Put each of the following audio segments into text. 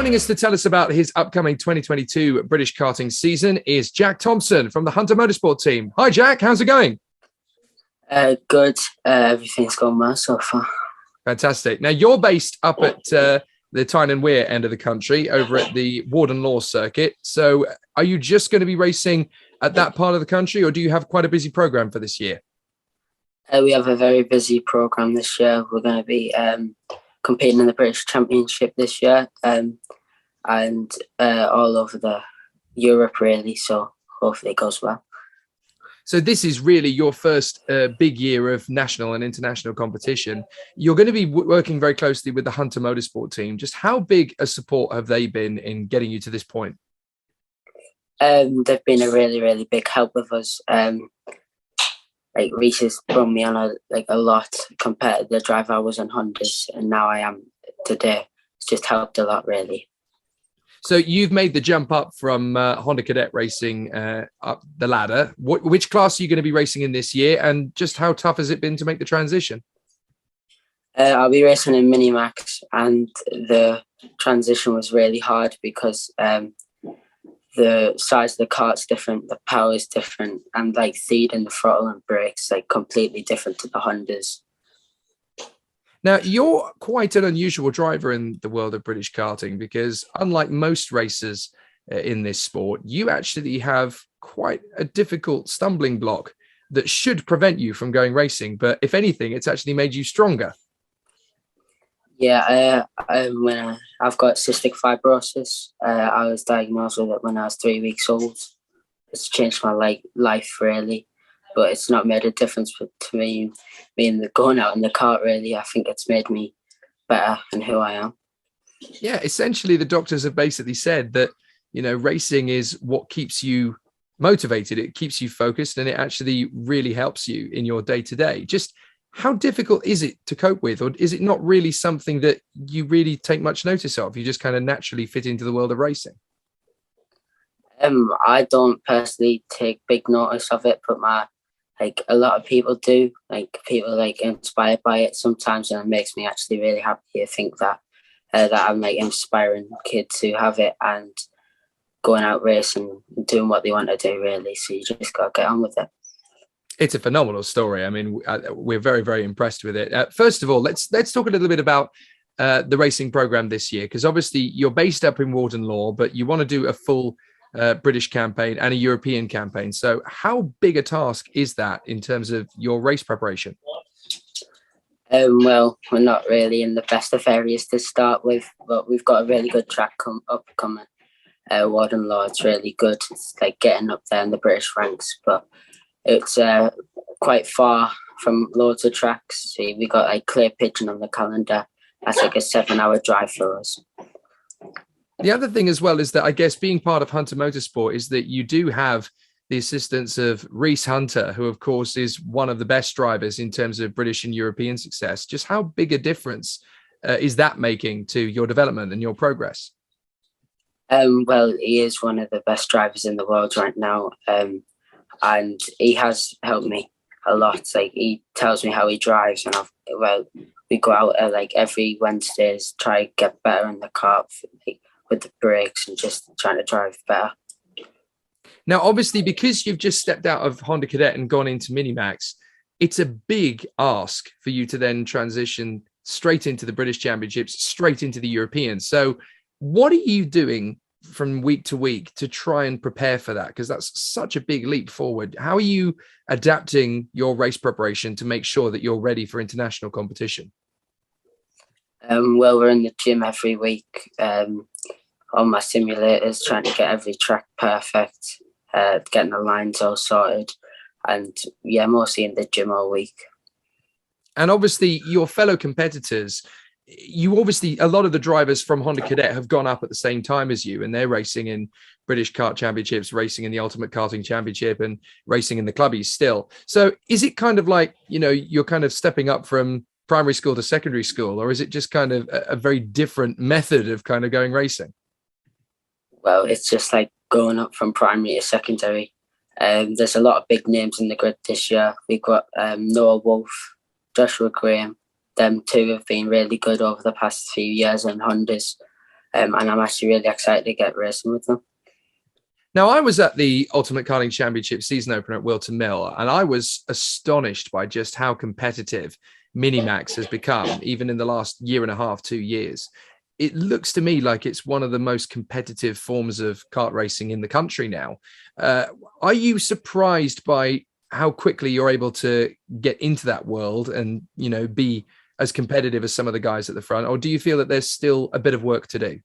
Joining us to tell us about his upcoming 2022 British karting season is Jack Thompson from the Hunter Motorsport team. Hi, Jack. How's it going? Good. Everything's going well so far. Fantastic. Now, you're based up at the Tyne and Wear end of the country, over at the Warden Law circuit. So are you just going to be racing at that part of the country, or do you have quite a busy program for this year? We have a very busy program this year. We're going to be competing in the British Championship this year, and all over Europe, really. So hopefully it goes well. So this is really your first big year of national and international competition. You're going to be working very closely with the Hunter Motorsport team. Just how big a support have they been in getting you to this point? They've been a really, really big help with us. Like Reese has brought me on a lot compared to the drive I was on Hondas, and now I am today. It's just helped a lot, really. So you've made the jump up from Honda Cadet racing up the ladder. Which class are you going to be racing in this year, and just how tough has it been to make the transition? I'll be racing in Minimax, and the transition was really hard because the size of the kart's different, the power is different, and like feed and the throttle and brakes like completely different to the Hondas. Now, you're quite an unusual driver in the world of British karting because unlike most racers in this sport, you actually have quite a difficult stumbling block that should prevent you from going racing. But if anything, it's actually made you stronger. Yeah, when I've got cystic fibrosis. I was diagnosed with it when I was 3 weeks old. It's changed my life, really. But it's not made a difference to me being going out in the kart, really. I think it's made me better in who I am. Yeah, essentially the doctors have basically said that, you know, racing is what keeps you motivated. It keeps you focused, and it actually really helps you in your day-to-day. Just how difficult is it to cope with, or is it not really something that you really take much notice of? You just kind of naturally fit into the world of racing? I don't personally take big notice of it, but a lot of people do. Like people inspired by it sometimes, and it makes me actually really happy to think that I'm inspiring kids to have it and going out racing and doing what they want to do, really. So you just got to get on with it. It's a phenomenal story. I mean, we're very, very impressed with it. First of all, let's talk a little bit about the racing program this year, because obviously you're based up in Warden Law, but you want to do a full British campaign and a European campaign. So how big a task is that in terms of your race preparation? Well, we're not really in the best of areas to start with, but we've got a really good track upcoming. Warden Law, it's really good. It's like getting up there in the British ranks, but it's quite far from loads of tracks. See, we got Clear Pigeon on the calendar. That's like a 7-hour drive for us. The other thing as well is that I guess being part of Hunter Motorsport is that you do have the assistance of Reese Hunter, who of course is one of the best drivers in terms of British and European success. Just how big a difference is that making to your development and your progress? Well, he is one of the best drivers in the world right now. And he has helped me a lot. Like he tells me how he drives, and we go out every Wednesdays, try to get better in the kart with the brakes and just trying to drive better. Now, obviously, because you've just stepped out of Honda Cadet and gone into Minimax, it's a big ask for you to then transition straight into the British Championships, straight into the Europeans. So what are you doing from week to week to try and prepare for that? Because that's such a big leap forward. How are you adapting your race preparation to make sure that you're ready for international competition? Well, we're in the gym every week on my simulators, trying to get every track perfect, getting the lines all sorted, and yeah, mostly in the gym all week. And obviously your fellow competitors, a lot of the drivers from Honda Cadet have gone up at the same time as you, and they're racing in British Kart Championships, racing in the Ultimate Karting Championship, and racing in the clubbies still. So is it kind of like, you know, you're kind of stepping up from primary school to secondary school, or is it just kind of a very different method of kind of going racing? Well, it's just like going up from primary to secondary. There's a lot of big names in the grid this year. We've got Noah Wolf, Joshua Graham. Them two have been really good over the past few years on Hondas. and I'm actually really excited to get racing with them. Now, I was at the Ultimate Karting Championship season opener at Wilton Mill, and I was astonished by just how competitive Minimax has become, even in the last year and a half, 2 years. It looks to me like it's one of the most competitive forms of kart racing in the country now. Are you surprised by how quickly you're able to get into that world and, you know, be as competitive as some of the guys at the front? Or do you feel that there's still a bit of work to do?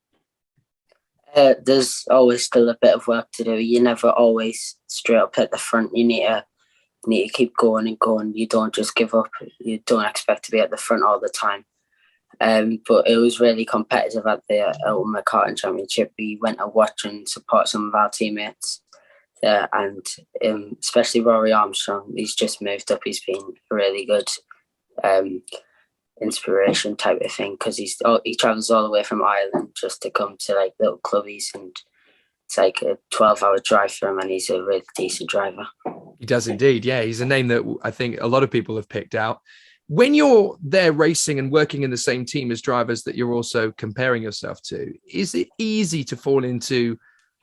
There's always still a bit of work to do. You're never always straight up at the front. You need to keep going and going. You don't just give up. You don't expect to be at the front all the time. But it was really competitive at the Ultimate Karting Championship. We went to watch and support some of our teammates there, and especially Rory Armstrong. He's just moved up. He's been a really good inspiration type of thing, because he travels all the way from Ireland just to come to like little clubbies, and it's like a 12-hour drive for him, and he's a really decent driver. He does indeed. Yeah, he's a name that I think a lot of people have picked out. When you're there racing and working in the same team as drivers that you're also comparing yourself to, is it easy to fall into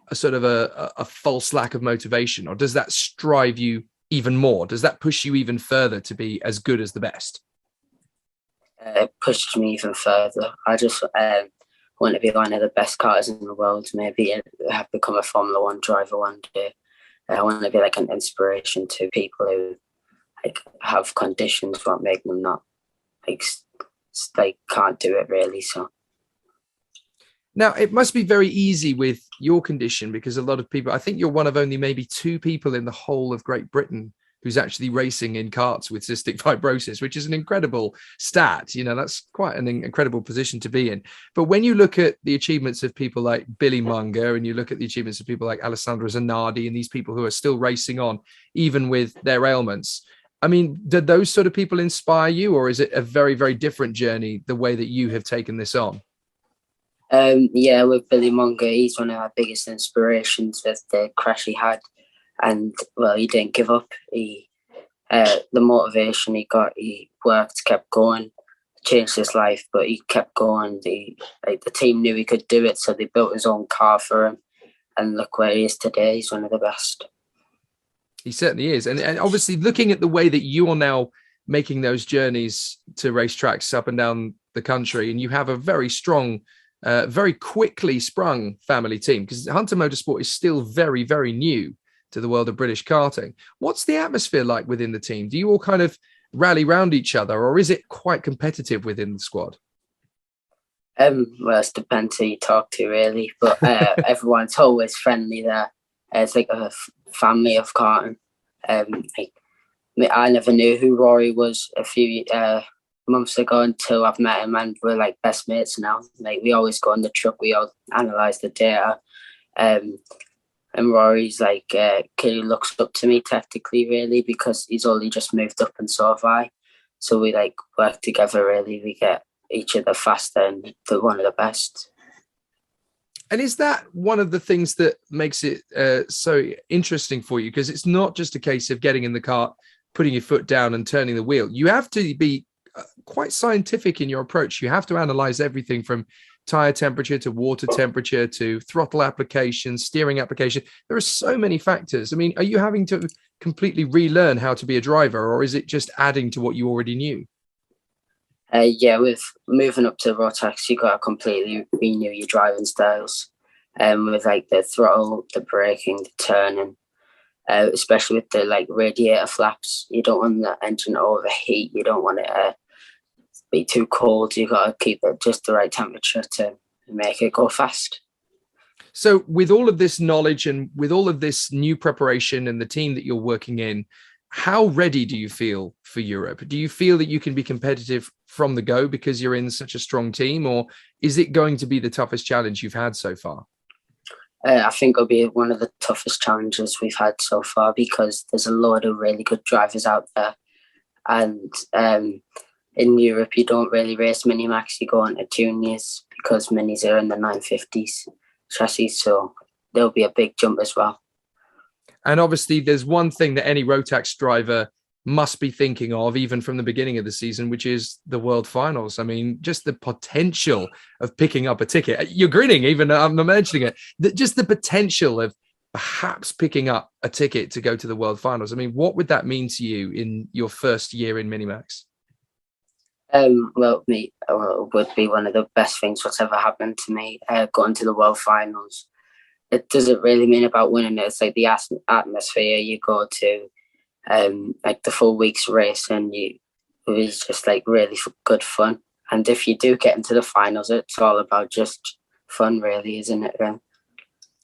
a sort of a false lack of motivation, or does that strive you even more? Does that push you even further to be as good as the best? It pushed me even further. I just want to be one of the best karters in the world. Maybe have become a Formula One driver one day. I want to be like an inspiration to people who like have conditions what make them not like can't do it really. So now it must be very easy with your condition, because a lot of people, I think you're one of only maybe 2 people in the whole of Great Britain who's actually racing in karts with cystic fibrosis, which is an incredible stat. You know, that's quite an incredible position to be in. But when you look at the achievements of people like Billy Munger, and you look at the achievements of people like Alessandro Zanardi, and these people who are still racing on, even with their ailments, I mean, did those sort of people inspire you, or is it a very, very different journey, the way that you have taken this on? Yeah, with Billy Munger, he's one of our biggest inspirations with the crash he had. And well, he didn't give up. The motivation he got, he worked, kept going, changed his life, but he kept going. The team knew he could do it, so they built his own car for him. And look where he is today. He's one of the best. He certainly is. And obviously, looking at the way that you are now making those journeys to racetracks up and down the country, and you have a very strong, very quickly sprung family team, because Hunter Motorsport is still very, very new to the world of British karting. What's the atmosphere like within the team? Do you all kind of rally round each other, or is it quite competitive within the squad? Well, it depends who you talk to, really. But everyone's always friendly there. It's like a family of karting. I never knew who Rory was a few months ago until I've met him, and we're like best mates now. Like, we always go on the truck, we all analyse the data. And Rory's like a kid who looks up to me tactically, really, because he's only just moved up and so have I. So we like work together, really. We get each other faster, and they're one of the best. And is that one of the things that makes it so interesting for you? Because it's not just a case of getting in the kart, putting your foot down and turning the wheel. You have to be quite scientific in your approach. You have to analyze everything from tire temperature to water temperature to throttle application, steering application. There are so many factors. I mean, are you having to completely relearn how to be a driver, or is it just adding to what you already knew? Yeah, with moving up to Rotax, you got to completely renew your driving styles. With like the throttle, the braking, the turning, especially with the like radiator flaps. You don't want the engine to overheat. You don't want it to be too cold. You got to keep it just the right temperature to make it go fast. So with all of this knowledge and with all of this new preparation and the team that you're working in, how ready do you feel for Europe? Do you feel that you can be competitive from the go because you're in such a strong team, or is it going to be the toughest challenge you've had so far? I think it'll be one of the toughest challenges we've had so far, because there's a lot of really good drivers out there. And in Europe, you don't really race mini-max. You go on to juniors, because minis are in the 950s chassis. So there'll be a big jump as well. And obviously, there's one thing that any Rotax driver must be thinking of, even from the beginning of the season, which is the World Finals. I mean, just the potential of picking up a ticket. You're grinning, even I'm not mentioning it. Just the potential of perhaps picking up a ticket to go to the World Finals. I mean, what would that mean to you in your first year in Minimax? Well, it would be one of the best things that's ever happened to me, going to the World Finals. It doesn't really mean about winning it. It's like the atmosphere you go to, like the full week's race, and it was just like really good fun. And if you do get into the finals, it's all about just fun, really, isn't it? Really?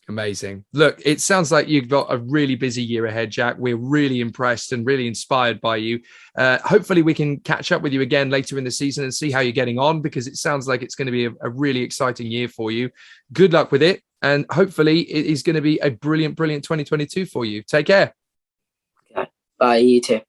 Amazing. Look, it sounds like you've got a really busy year ahead, Jack. We're really impressed and really inspired by you. Hopefully we can catch up with you again later in the season and see how you're getting on, because it sounds like it's going to be a really exciting year for you. Good luck with it. And hopefully it is going to be a brilliant, brilliant 2022 for you. Take care. Okay. Bye, you too.